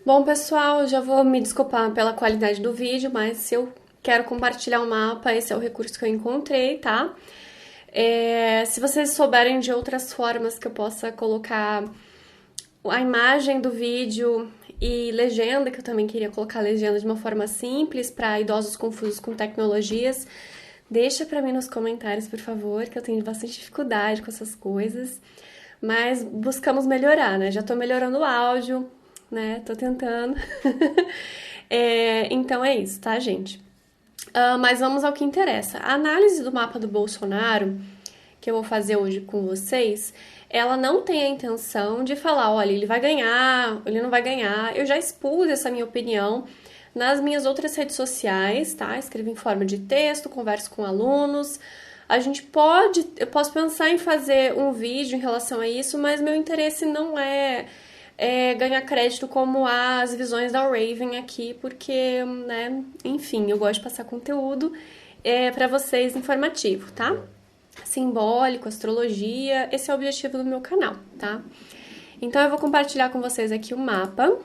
Bom, pessoal, já vou me desculpar pela qualidade do vídeo, mas se eu quero compartilhar o mapa, esse é o recurso que eu encontrei, tá? Se vocês souberem de outras formas que eu possa colocar a imagem do vídeo e legenda, que eu também queria colocar a legenda de uma forma simples para idosos confusos com tecnologias, deixa para mim nos comentários, por favor, que eu tenho bastante dificuldade com essas coisas. Mas buscamos melhorar, né? Já tô melhorando o áudio, né? Tô tentando. Então é isso, tá, gente? Mas vamos ao que interessa. A análise do mapa do Bolsonaro, que eu vou fazer hoje com vocês, ela não tem a intenção de falar, olha, ele vai ganhar, ele não vai ganhar. Eu já expus essa minha opinião nas minhas outras redes sociais, tá? Escrevo em forma de texto, converso com alunos. Eu posso pensar em fazer um vídeo em relação a isso, mas meu interesse não é ganhar crédito como as visões da Raven aqui, porque, né, enfim, eu gosto de passar conteúdo para vocês informativo, tá? Simbólico, astrologia, esse é o objetivo do meu canal, tá? Então eu vou compartilhar com vocês aqui o mapa.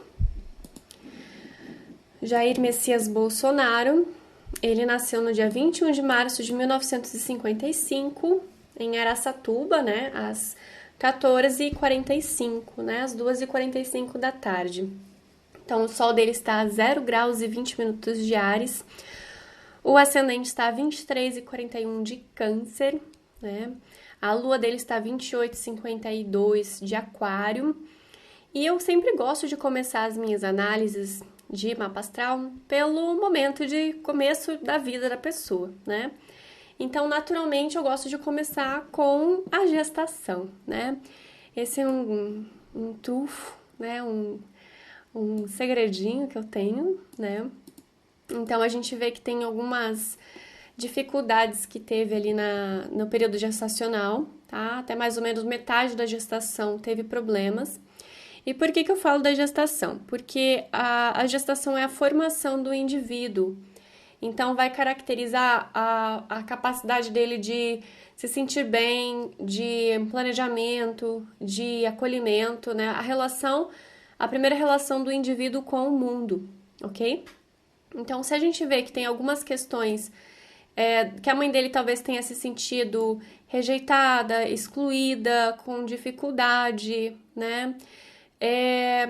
Jair Messias Bolsonaro, ele nasceu no dia 21 de março de 1955, em Araçatuba, né, às 14h45, né, às 2h45 da tarde. Então, o sol dele está a 0 graus e 20 minutos de Áries, o ascendente está a 23h41 de Câncer, né, a lua dele está a 28h52 de Aquário, e eu sempre gosto de começar as minhas análises de mapa astral pelo momento de começo da vida da pessoa, né? Então, naturalmente, eu gosto de começar com a gestação, né? Esse é um trufo, né? Um segredinho que eu tenho, né? Então, a gente vê que tem algumas dificuldades que teve ali no período gestacional, tá? Até mais ou menos metade da gestação teve problemas. E por que eu falo da gestação? Porque a gestação é a formação do indivíduo. Então, vai caracterizar a capacidade dele de se sentir bem, de planejamento, de acolhimento, né? A primeira relação do indivíduo com o mundo, ok? Então, se a gente vê que tem algumas questões que a mãe dele talvez tenha se sentido rejeitada, excluída, com dificuldade, né? É,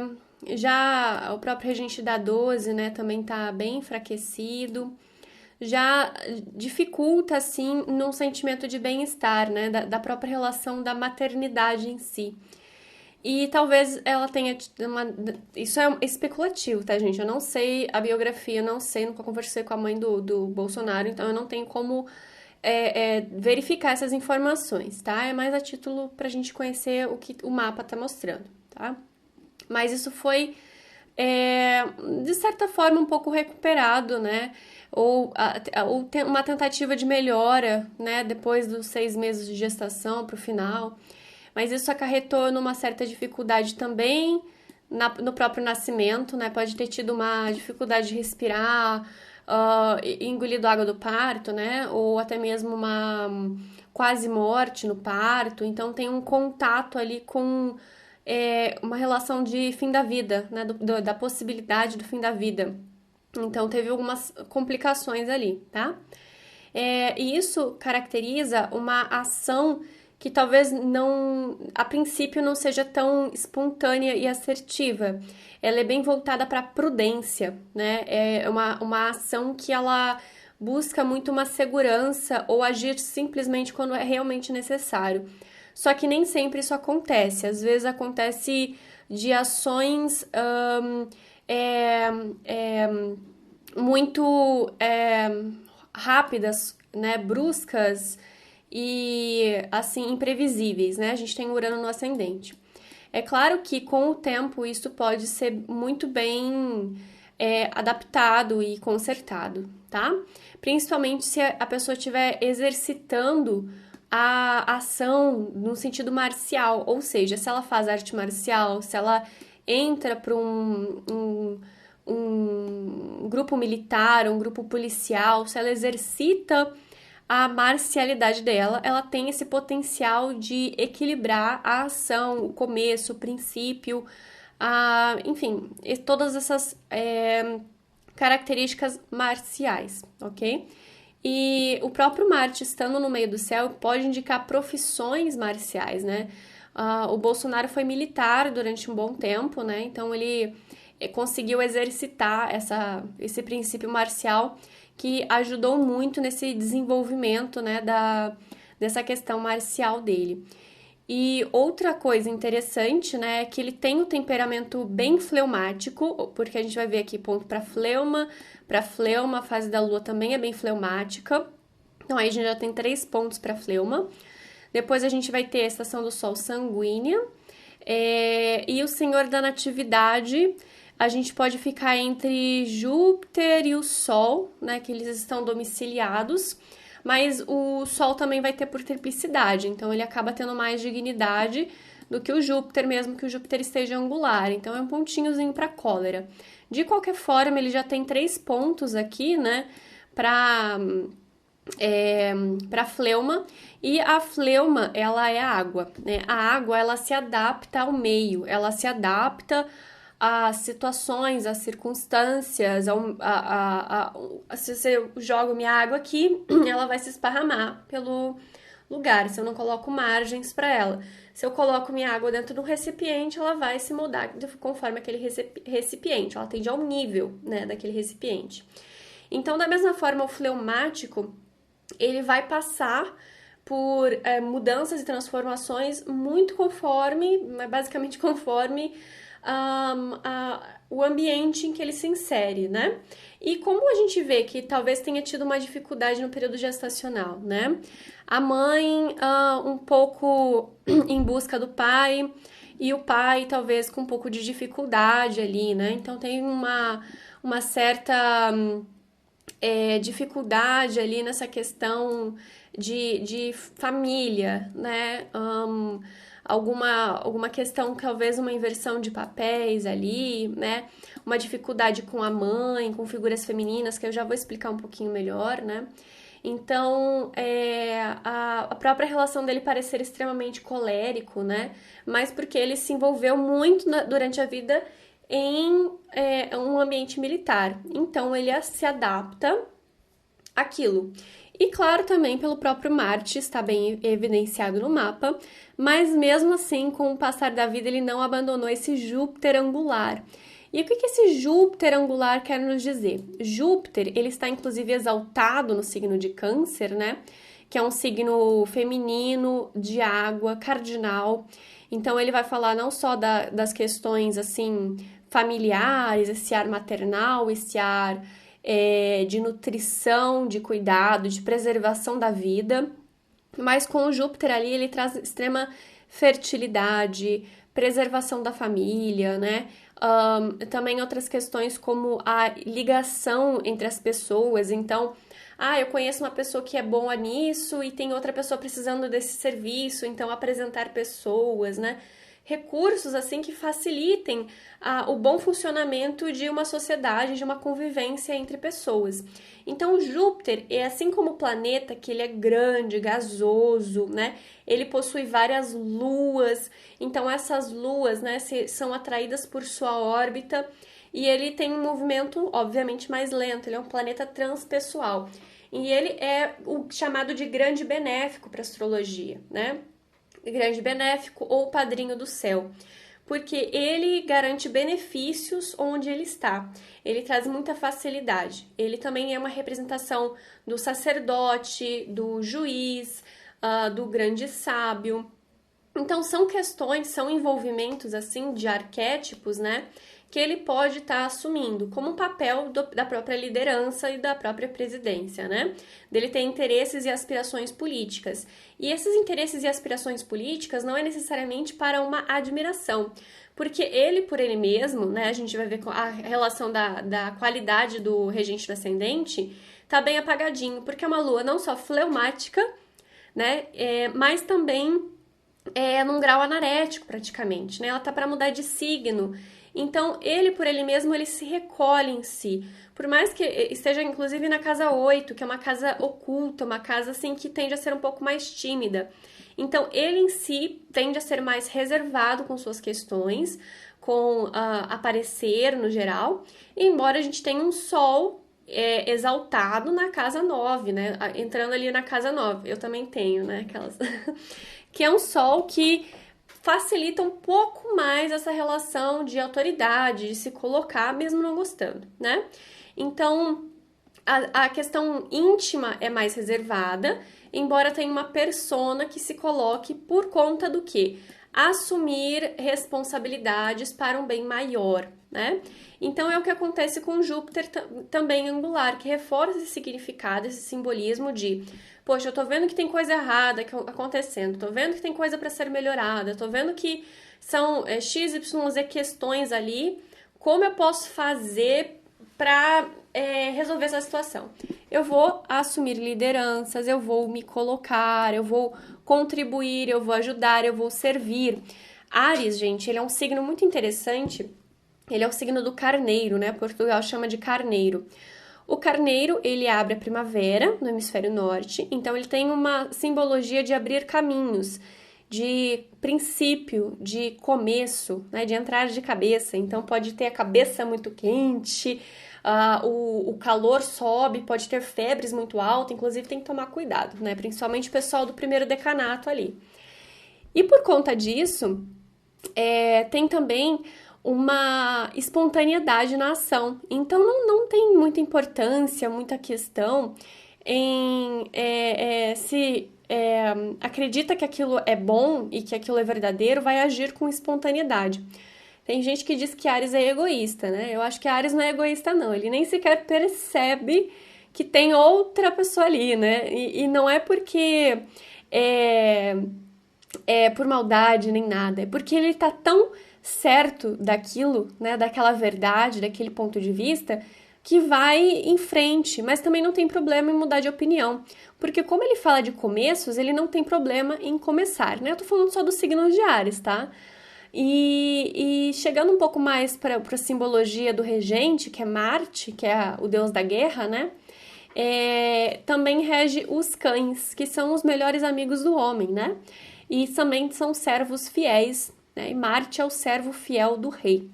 já o próprio regente da 12, né, também tá bem enfraquecido, já dificulta, assim, num sentimento de bem-estar, né, da própria relação da maternidade em si. E talvez ela tenha uma... Isso é especulativo, tá, gente? Eu não sei a biografia, eu não sei, nunca conversei com a mãe do Bolsonaro, então eu não tenho como verificar essas informações, tá? É mais a título pra gente conhecer o que o mapa tá mostrando, tá? Mas isso foi, de certa forma, um pouco recuperado, né? Ou uma tentativa de melhora, né? Depois dos 6 meses de gestação para o final. Mas isso acarretou numa certa dificuldade também no próprio nascimento, né? Pode ter tido uma dificuldade de respirar, engolido água do parto, né? Ou até mesmo uma quase morte no parto. Então tem um contato ali com uma relação de fim da vida, né? Da possibilidade do fim da vida. Então teve algumas complicações ali, tá? E isso caracteriza uma ação que talvez não, a princípio, não seja tão espontânea e assertiva. Ela é bem voltada para a prudência, né? É uma ação que ela busca muito uma segurança ou agir simplesmente quando é realmente necessário. Só que nem sempre isso acontece. Às vezes acontece de ações é, é, muito rápidas, né, bruscas e assim imprevisíveis, né? A gente tem Urano no ascendente. É claro que com o tempo isso pode ser muito bem adaptado e consertado, tá? Principalmente se a pessoa estiver exercitando a ação no sentido marcial, ou seja, se ela faz arte marcial, se ela entra para um grupo militar, um grupo policial, se ela exercita a marcialidade dela, ela tem esse potencial de equilibrar a ação, o começo, o princípio, enfim, todas essas características marciais, ok? E o próprio Marte estando no meio do céu pode indicar profissões marciais, né? O Bolsonaro foi militar durante um bom tempo, né? Então ele conseguiu exercitar esse princípio marcial que ajudou muito nesse desenvolvimento, né, dessa questão marcial dele. E outra coisa interessante, né, é que ele tem um temperamento bem fleumático, porque a gente vai ver aqui ponto para fleuma, a fase da lua também é bem fleumática. Então aí a gente já tem 3 pontos para fleuma. Depois a gente vai ter a estação do Sol sanguínea. E o Senhor da Natividade, a gente pode ficar entre Júpiter e o Sol, né, que eles estão domiciliados. Mas o Sol também vai ter por triplicidade, então ele acaba tendo mais dignidade do que o Júpiter, mesmo que o Júpiter esteja angular. Então é um pontinhozinho para cólera. De qualquer forma, ele já tem 3 pontos aqui, né, para fleuma, e a fleuma, ela é a água, né? A água, ela se adapta ao meio, ela se adapta às situações, às circunstâncias, se você joga minha água aqui, ela vai se esparramar pelo lugar, se eu não coloco margens para ela. Se eu coloco minha água dentro de um recipiente, ela vai se moldar conforme aquele recipiente, ela tende ao nível, né, daquele recipiente. Então, da mesma forma, o fleumático, ele vai passar por mudanças e transformações muito basicamente conforme o ambiente em que ele se insere, né? E como a gente vê que talvez tenha tido uma dificuldade no período gestacional, né? A mãe um pouco em busca do pai e o pai talvez com um pouco de dificuldade ali, né? Então tem uma certa dificuldade ali nessa questão de família, né? Alguma questão, talvez uma inversão de papéis ali, né? Uma dificuldade com a mãe, com figuras femininas, que eu já vou explicar um pouquinho melhor, né? Então, a própria relação dele parece ser extremamente colérico, né? Mas porque ele se envolveu muito durante a vida em um ambiente militar. Então, ele se adapta àquilo. E, claro, também pelo próprio Marte, está bem evidenciado no mapa, mas mesmo assim, com o passar da vida, ele não abandonou esse Júpiter angular. E o que esse Júpiter angular quer nos dizer? Júpiter, ele está inclusive exaltado no signo de Câncer, né? Que é um signo feminino, de água, cardinal. Então, ele vai falar não só das questões, assim, familiares, esse ar maternal, esse ar de nutrição, de cuidado, de preservação da vida, mas com o Júpiter ali ele traz extrema fertilidade, preservação da família, né? Também outras questões como a ligação entre as pessoas. Então, eu conheço uma pessoa que é boa nisso e tem outra pessoa precisando desse serviço, então apresentar pessoas, né? Recursos assim que facilitem o bom funcionamento de uma sociedade, de uma convivência entre pessoas. Então, o Júpiter é assim como o planeta, que ele é grande, gasoso, né? Ele possui várias luas, então essas luas, né, são atraídas por sua órbita e ele tem um movimento, obviamente, mais lento, ele é um planeta transpessoal. E ele é o chamado de grande benéfico para a astrologia, né? Grande benéfico ou padrinho do céu, porque ele garante benefícios onde ele está, ele traz muita facilidade, ele também é uma representação do sacerdote, do juiz, do grande sábio. Então são questões, são envolvimentos assim de arquétipos, né, que ele pode estar assumindo como um papel da própria liderança e da própria presidência, né? Dele ter interesses e aspirações políticas. E esses interesses e aspirações políticas não é necessariamente para uma admiração, porque ele por ele mesmo, né? A gente vai ver a relação da qualidade do regente do ascendente, tá bem apagadinho, porque é uma lua não só fleumática, né? Mas também num grau anarético praticamente, né? Ela tá para mudar de signo. Então, ele por ele mesmo, ele se recolhe em si. Por mais que esteja, inclusive, na casa 8, que é uma casa oculta, uma casa, assim, que tende a ser um pouco mais tímida. Então, ele em si tende a ser mais reservado com suas questões, com aparecer no geral, embora a gente tenha um Sol exaltado na casa 9, né? Entrando ali na casa 9. Eu também tenho, né? Aquelas... que é um Sol que facilita um pouco mais essa relação de autoridade, de se colocar, mesmo não gostando, né? Então, a questão íntima é mais reservada, embora tenha uma persona que se coloque por conta do quê? Assumir responsabilidades para um bem maior, né? Então, é o que acontece com Júpiter também angular, que reforça esse significado, esse simbolismo de, poxa, eu tô vendo que tem coisa errada acontecendo, tô vendo que tem coisa para ser melhorada, tô vendo que são XYZ questões ali, como eu posso fazer para resolver essa situação? Eu vou assumir lideranças, eu vou me colocar, eu vou contribuir, eu vou ajudar, eu vou servir. Áries, gente, ele é um signo muito interessante. Ele é o signo do carneiro, né? Portugal chama de carneiro. O carneiro, ele abre a primavera no hemisfério norte, então ele tem uma simbologia de abrir caminhos, de princípio, de começo, né? De entrar de cabeça. Então pode ter a cabeça muito quente, o calor sobe, pode ter febres muito altas, inclusive tem que tomar cuidado, né? Principalmente o pessoal do primeiro decanato ali. E por conta disso, tem também uma espontaneidade na ação. Então, não tem muita importância, muita questão em se acredita que aquilo é bom e que aquilo é verdadeiro, vai agir com espontaneidade. Tem gente que diz que Áries é egoísta, né? Eu acho que Áries não é egoísta, não. Ele nem sequer percebe que tem outra pessoa ali, né? E não é porque por maldade nem nada. É porque ele tá tão certo daquilo, né? Daquela verdade, daquele ponto de vista, que vai em frente, mas também não tem problema em mudar de opinião. Porque como ele fala de começos, ele não tem problema em começar, né? Eu tô falando só dos signos de Áries, tá? E chegando um pouco mais para a simbologia do regente, que é Marte, que é o deus da guerra, né? Também rege os cães, que são os melhores amigos do homem, né? E também são servos fiéis, né? E Marte é o servo fiel do rei.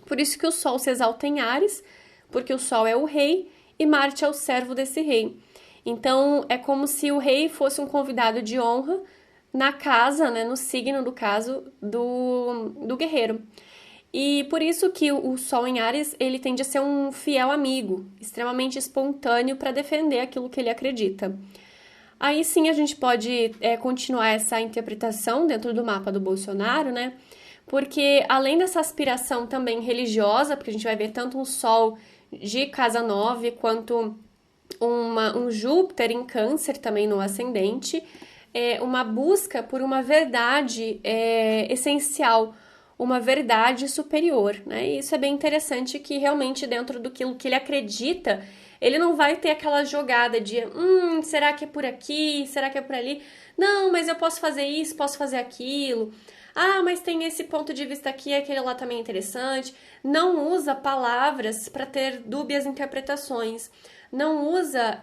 Por isso que o Sol se exalta em Áries, porque o Sol é o rei e Marte é o servo desse rei. Então, é como se o rei fosse um convidado de honra na casa, né, no signo, do caso, do guerreiro. E por isso que o Sol em Áries, ele tende a ser um fiel amigo, extremamente espontâneo para defender aquilo que ele acredita. Aí sim a gente pode continuar essa interpretação dentro do mapa do Bolsonaro, né? Porque além dessa aspiração também religiosa, porque a gente vai ver tanto um Sol de casa 9 quanto um Júpiter em Câncer também no ascendente, uma busca por uma verdade essencial, uma verdade superior, né? E isso é bem interessante, que realmente dentro do que ele acredita, ele não vai ter aquela jogada de será que é por aqui, será que é por ali? Não, mas eu posso fazer isso, posso fazer aquilo. Ah, mas tem esse ponto de vista aqui, aquele lá também é interessante. Não usa palavras para ter dúbias interpretações. Não usa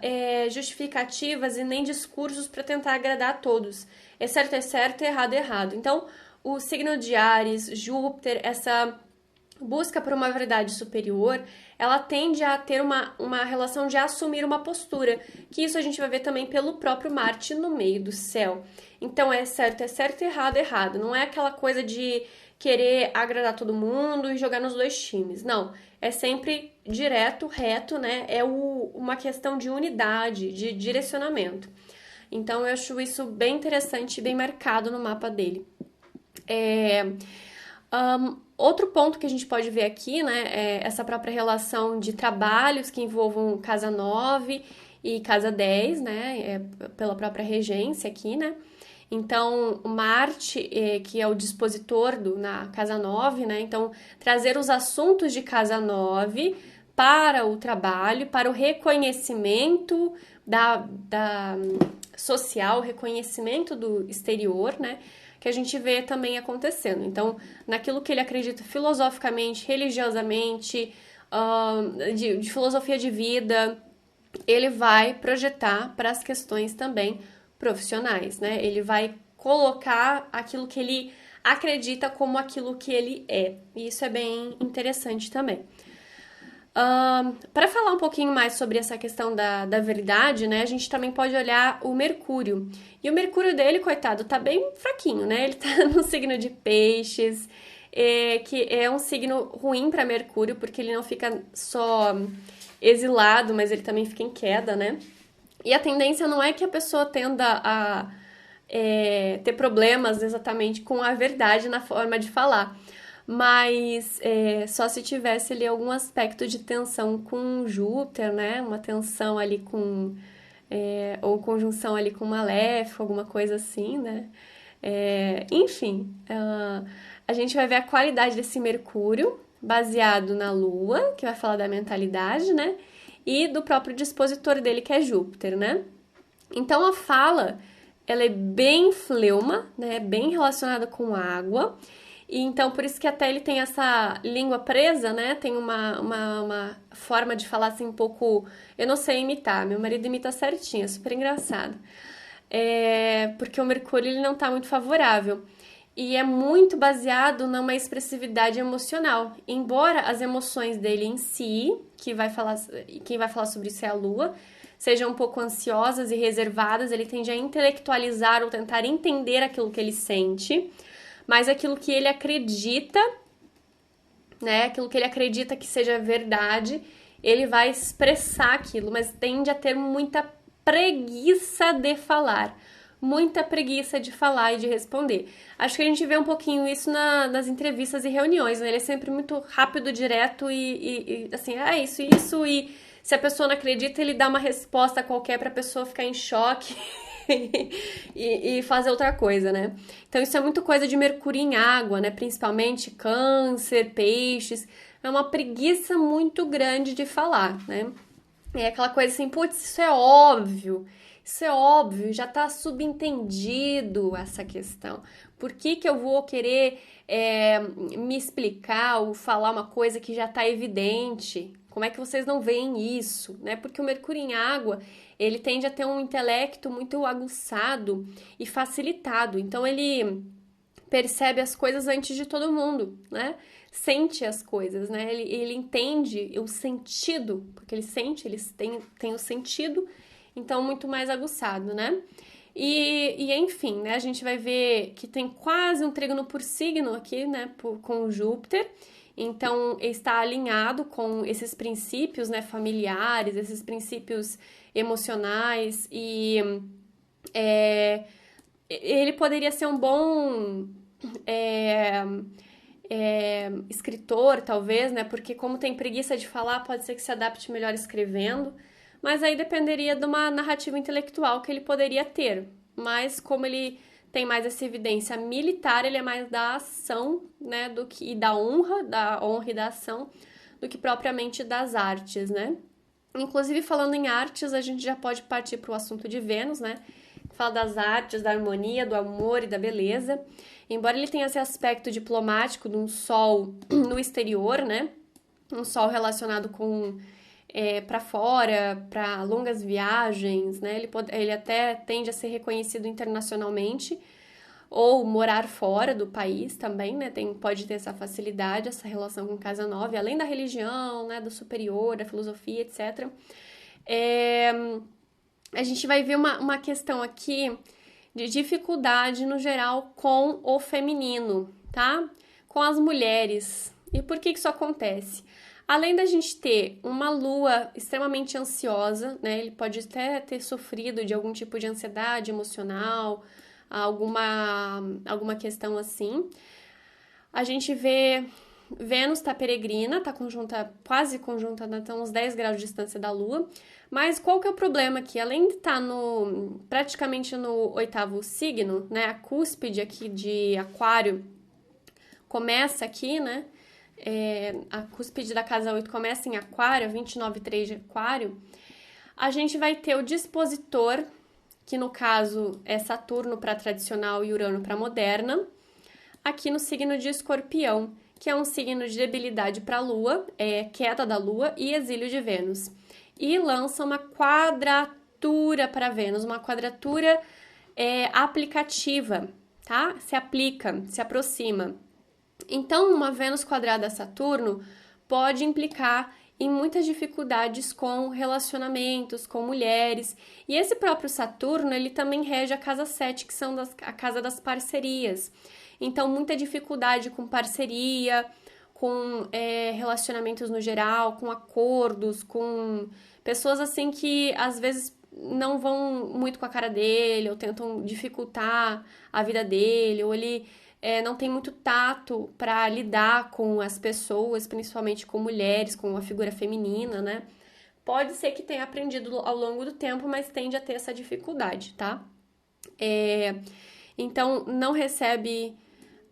justificativas e nem discursos para tentar agradar a todos. É certo, errado é errado. Então, o signo de Áries, Júpiter, essa busca por uma verdade superior, ela tende a ter uma relação de assumir uma postura, que isso a gente vai ver também pelo próprio Marte no meio do céu. Então, é certo, errado é errado. Não é aquela coisa de querer agradar todo mundo e jogar nos dois times. Não, é sempre direto, reto, né? É uma questão de unidade, de direcionamento. Então, eu acho isso bem interessante e bem marcado no mapa dele. Outro ponto que a gente pode ver aqui, né, é essa própria relação de trabalhos que envolvam casa 9 e casa 10, né, pela própria regência aqui, né. Então, o Marte, que é o dispositor na casa 9, né, então trazer os assuntos de casa 9 para o trabalho, para o reconhecimento da social, reconhecimento do exterior, né, que a gente vê também acontecendo. Então, naquilo que ele acredita filosoficamente, religiosamente, de filosofia de vida, ele vai projetar para as questões também profissionais, né? Ele vai colocar aquilo que ele acredita como aquilo que ele é. E isso é bem interessante também. Para falar um pouquinho mais sobre essa questão da verdade, né, a gente também pode olhar o Mercúrio. E o Mercúrio dele, coitado, tá bem fraquinho, né? Ele tá no signo de Peixes, que é um signo ruim para Mercúrio, porque ele não fica só exilado, mas ele também fica em queda, né? E a tendência não é que a pessoa tenda a ter problemas exatamente com a verdade na forma de falar, mas só se tivesse ali algum aspecto de tensão com Júpiter, né? Uma tensão ali com ou conjunção ali com Maléfico, alguma coisa assim, né? Enfim, a gente vai ver a qualidade desse Mercúrio baseado na Lua, que vai falar da mentalidade, né? E do próprio dispositor dele, que é Júpiter, né? Então a fala, ela é bem fleuma, né? Bem relacionada com água. E então, por isso que até ele tem essa língua presa, né? Tem uma forma de falar assim um pouco... Eu não sei imitar, meu marido imita certinho, é super engraçado. Porque o Mercúrio ele não tá muito favorável. E é muito baseado numa expressividade emocional. Embora as emoções dele em si, quem vai falar sobre isso é a Lua, sejam um pouco ansiosas e reservadas, ele tende a intelectualizar ou tentar entender aquilo que ele sente, mas aquilo que ele acredita, né, aquilo que ele acredita que seja verdade, ele vai expressar aquilo, mas tende a ter muita preguiça de falar. Muita preguiça de falar e de responder. Acho que a gente vê um pouquinho isso nas entrevistas e reuniões, né? Ele é sempre muito rápido, direto e assim, isso, e se a pessoa não acredita, ele dá uma resposta qualquer pra pessoa ficar em choque e fazer outra coisa, né? Então isso é muito coisa de Mercúrio em água, né? Principalmente Câncer, Peixes. É uma preguiça muito grande de falar, né? É aquela coisa assim, putz, isso é óbvio, já tá subentendido essa questão. Por que eu vou querer me explicar ou falar uma coisa que já tá evidente? Como é que vocês não veem isso, né? Porque o Mercúrio em água, ele tende a ter um intelecto muito aguçado e facilitado. Então, ele percebe as coisas antes de todo mundo, né? Sente as coisas, né? Ele entende o sentido, porque ele sente, eles têm o sentido, então muito mais aguçado, né? Enfim, né? A gente vai ver que tem quase um trígono por signo aqui, né? Com Júpiter. Então, está alinhado com esses princípios, né? Familiares, esses princípios emocionais e ele poderia ser um bom escritor, talvez, né? Porque como tem preguiça de falar, pode ser que se adapte melhor escrevendo. Mas aí dependeria de uma narrativa intelectual que ele poderia ter. Mas como ele tem mais essa evidência militar, ele é mais da ação, né? E da honra e da ação, do que propriamente das artes, né? Inclusive, falando em artes, a gente já pode partir para o assunto de Vênus, né? Fala das artes, da harmonia, do amor e da beleza. Embora ele tenha esse aspecto diplomático de um sol no exterior, né? Um sol relacionado com para fora, para longas viagens, né? Ele até tende a ser reconhecido internacionalmente ou morar fora do país também, né? Pode ter essa facilidade, essa relação com Casa 9, além da religião, né? Do superior, da filosofia, etc. A gente vai ver uma questão aqui de dificuldade no geral com o feminino, tá? Com as mulheres. E por que isso acontece? Além da gente ter uma lua extremamente ansiosa, né? Ele pode até ter sofrido de algum tipo de ansiedade emocional, alguma questão assim. A gente vê Vênus tá peregrina, tá quase conjunta, né? Tá uns 10 graus de distância da Lua. Mas qual que é o problema aqui? Além de estar praticamente no 8º signo, né? A cúspide aqui de Aquário começa aqui, né? A cúspide da casa 8 começa em Aquário, 29,3 de Aquário. A gente vai ter o dispositor, que no caso é Saturno para tradicional e Urano para moderna, aqui no signo de Escorpião, que é um signo de debilidade para a Lua, queda da Lua e exílio de Vênus. E lança uma quadratura para Vênus, uma quadratura aplicativa, tá? Se aplica, se aproxima. Então, uma Vênus quadrada a Saturno pode implicar em muitas dificuldades com relacionamentos, com mulheres. E esse próprio Saturno, ele também rege a casa 7, que são a casa das parcerias. Então, muita dificuldade com parceria, com relacionamentos no geral, com acordos, com pessoas assim que às vezes não vão muito com a cara dele, ou tentam dificultar a vida dele, ou ele não tem muito tato para lidar com as pessoas, principalmente com mulheres, com a figura feminina, né? Pode ser que tenha aprendido ao longo do tempo, mas tende a ter essa dificuldade, tá? Então, não recebe...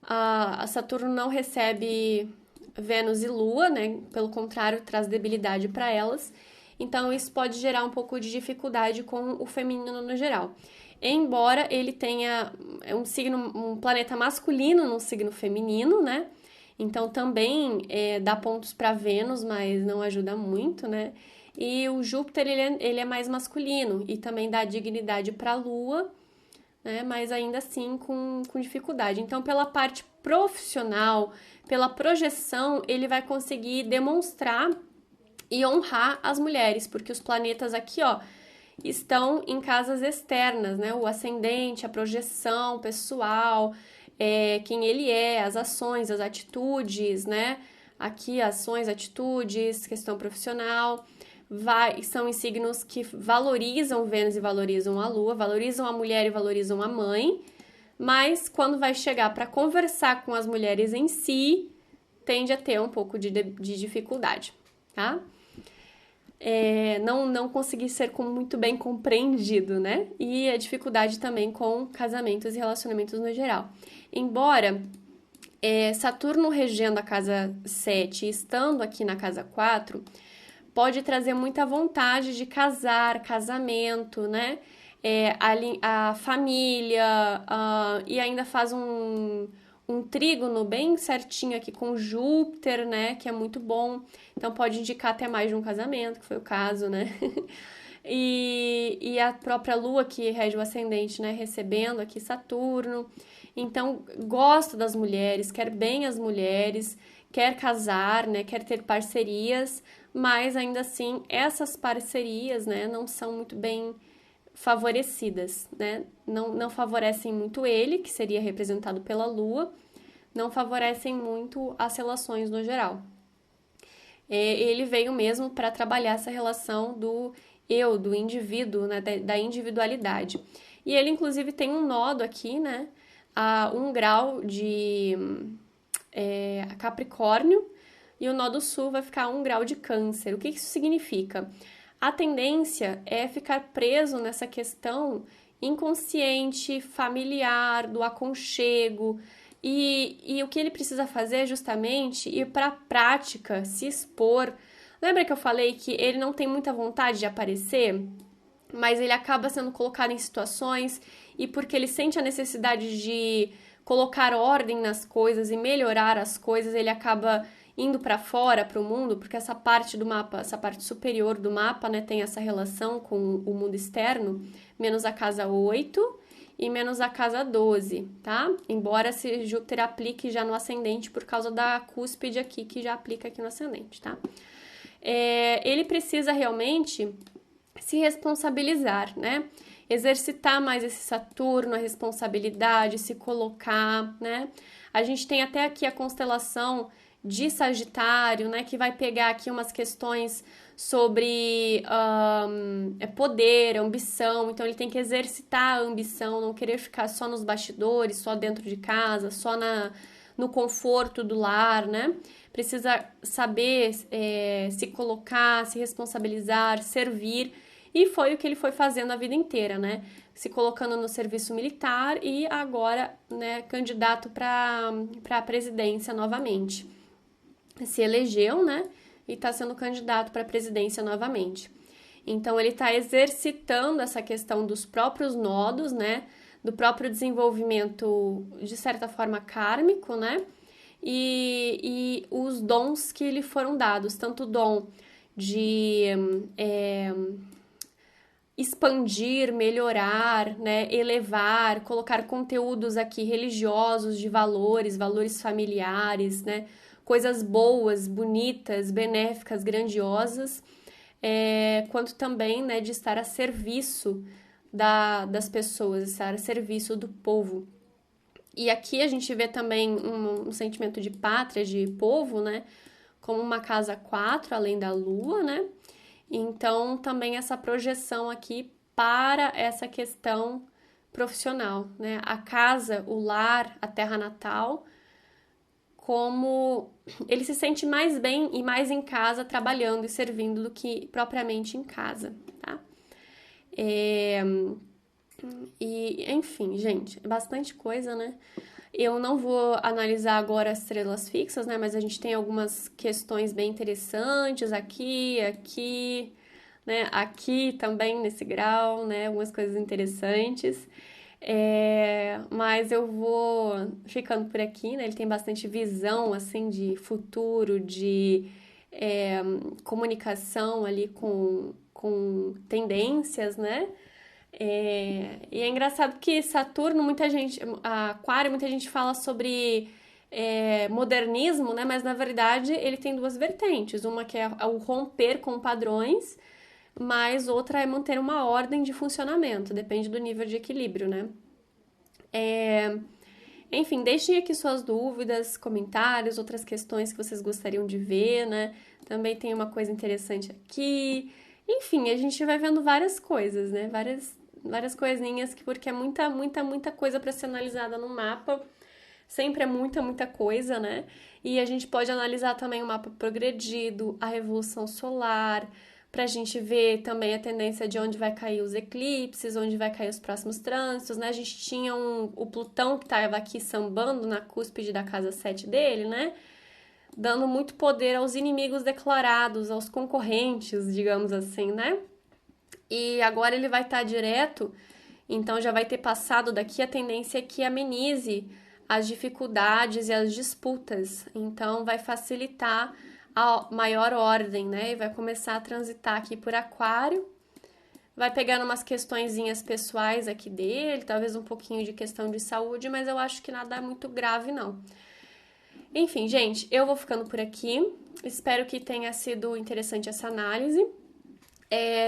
A Saturno não recebe Vênus e Lua, né? Pelo contrário, traz debilidade para elas. Então, isso pode gerar um pouco de dificuldade com o feminino no geral. Embora ele tenha um planeta masculino num signo feminino, né? Então, também dá pontos para Vênus, mas não ajuda muito, né? E o Júpiter, ele é mais masculino e também dá dignidade para a Lua, né? Mas ainda assim com dificuldade. Então, pela parte profissional, pela projeção, ele vai conseguir demonstrar e honrar as mulheres, porque os planetas aqui, ó, estão em casas externas, né? O ascendente, a projeção pessoal, quem ele é, as ações, as atitudes, né? Aqui, ações, atitudes, questão profissional. São em signos que valorizam Vênus e valorizam a Lua, valorizam a mulher e valorizam a mãe, mas quando vai chegar para conversar com as mulheres em si, tende a ter um pouco de dificuldade, tá? Não conseguir ser muito bem compreendido, né? E a dificuldade também com casamentos e relacionamentos no geral. Embora Saturno regendo a casa 7 e estando aqui na casa 4, pode trazer muita vontade de casar, casamento, né? A família, e ainda faz um trígono bem certinho aqui com Júpiter, né? Que é muito bom. Então, pode indicar até mais de um casamento, que foi o caso, né? E a própria Lua, que rege o ascendente, né? Recebendo aqui Saturno. Então, gosta das mulheres, quer bem as mulheres, quer casar, né? Quer ter parcerias, mas ainda assim, essas parcerias, né? Não são muito bem favorecidas, né? Não favorecem muito ele, que seria representado pela Lua, não favorecem muito as relações no geral. Ele veio mesmo para trabalhar essa relação do eu, do indivíduo, né? Da individualidade. E ele, inclusive, tem um nodo aqui, né? A 1 grau de Capricórnio, e o nodo sul vai ficar a 1 grau de Câncer. O que isso significa? A tendência é ficar preso nessa questão inconsciente, familiar, do aconchego, e o que ele precisa fazer é justamente ir para a prática, se expor. Lembra que eu falei que ele não tem muita vontade de aparecer, mas ele acaba sendo colocado em situações, e porque ele sente a necessidade de colocar ordem nas coisas e melhorar as coisas, ele acaba indo para fora, para o mundo, porque essa parte do mapa, essa parte superior do mapa, né, tem essa relação com o mundo externo, menos a casa 8 e menos a casa 12, tá? Embora se Júpiter aplique já no ascendente por causa da cúspide aqui, que já aplica aqui no ascendente, tá? Ele precisa realmente se responsabilizar, né? Exercitar mais esse Saturno, a responsabilidade, se colocar, né? A gente tem até aqui a constelação de Sagitário, né, que vai pegar aqui umas questões sobre poder, ambição. Então ele tem que exercitar a ambição, não querer ficar só nos bastidores, só dentro de casa, só no conforto do lar, né? Precisa saber se colocar, se responsabilizar, servir. E foi o que ele foi fazendo a vida inteira, né? Se colocando no serviço militar e agora, né, candidato para a presidência novamente. Se elegeu, né? E está sendo candidato para a presidência novamente. Então, ele está exercitando essa questão dos próprios nodos, né? Do próprio desenvolvimento, de certa forma, kármico, né? E os dons que lhe foram dados, tanto o dom de expandir, melhorar, né, elevar, colocar conteúdos aqui religiosos de valores, valores familiares, né, coisas boas, bonitas, benéficas, grandiosas, quanto também, né, de estar a serviço das pessoas, estar a serviço do povo. E aqui a gente vê também um sentimento de pátria, de povo, né, como uma casa 4, além da lua, né, então, também essa projeção aqui para essa questão profissional, né? A casa, o lar, a terra natal, como ele se sente mais bem e mais em casa trabalhando e servindo do que propriamente em casa, tá? E, enfim, gente, é bastante coisa, né? Eu não vou analisar agora as estrelas fixas, né? Mas a gente tem algumas questões bem interessantes aqui, né? Aqui também nesse grau, né? Algumas coisas interessantes. Mas eu vou ficando por aqui, né? Ele tem bastante visão, assim, de futuro, de comunicação ali com tendências, né? E é engraçado que Saturno, Aquário, muita gente fala sobre modernismo, né? Mas na verdade ele tem duas vertentes. Uma que é o romper com padrões, mas outra é manter uma ordem de funcionamento, depende do nível de equilíbrio, né? Enfim, deixem aqui suas dúvidas, comentários, outras questões que vocês gostariam de ver, né? Também tem uma coisa interessante aqui. Enfim, a gente vai vendo várias coisas, né? Várias coisinhas, porque é muita coisa para ser analisada no mapa. Sempre é muita coisa, né? E a gente pode analisar também o mapa progredido, a revolução solar, pra gente ver também a tendência de onde vai cair os eclipses, onde vai cair os próximos trânsitos, né? A gente tinha o Plutão que estava aqui sambando na cúspide da casa 7 dele, né? Dando muito poder aos inimigos declarados, aos concorrentes, digamos assim, né? E agora ele vai estar direto, então já vai ter passado daqui, a tendência é que amenize as dificuldades e as disputas. Então vai facilitar a maior ordem, né? E vai começar a transitar aqui por Aquário. Vai pegando umas questõezinhas pessoais aqui dele, talvez um pouquinho de questão de saúde, mas eu acho que nada muito grave, não. Enfim, gente, eu vou ficando por aqui. Espero que tenha sido interessante essa análise.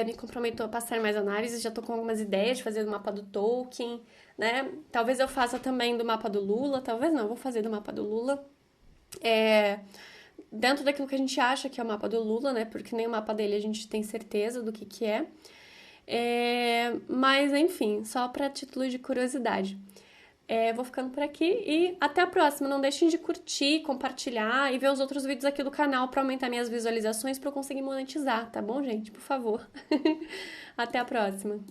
Me comprometo a passar mais análises, já tô com algumas ideias de fazer do mapa do Tolkien, né? Talvez eu faça também do mapa do Lula, talvez não, vou fazer do mapa do Lula. Dentro daquilo que a gente acha que é o mapa do Lula, né? Porque nem o mapa dele a gente tem certeza do que é. Mas, enfim, só para título de curiosidade. Vou ficando por aqui e até a próxima. Não deixem de curtir, compartilhar e ver os outros vídeos aqui do canal para aumentar minhas visualizações para eu conseguir monetizar, tá bom, gente? Por favor. Até a próxima.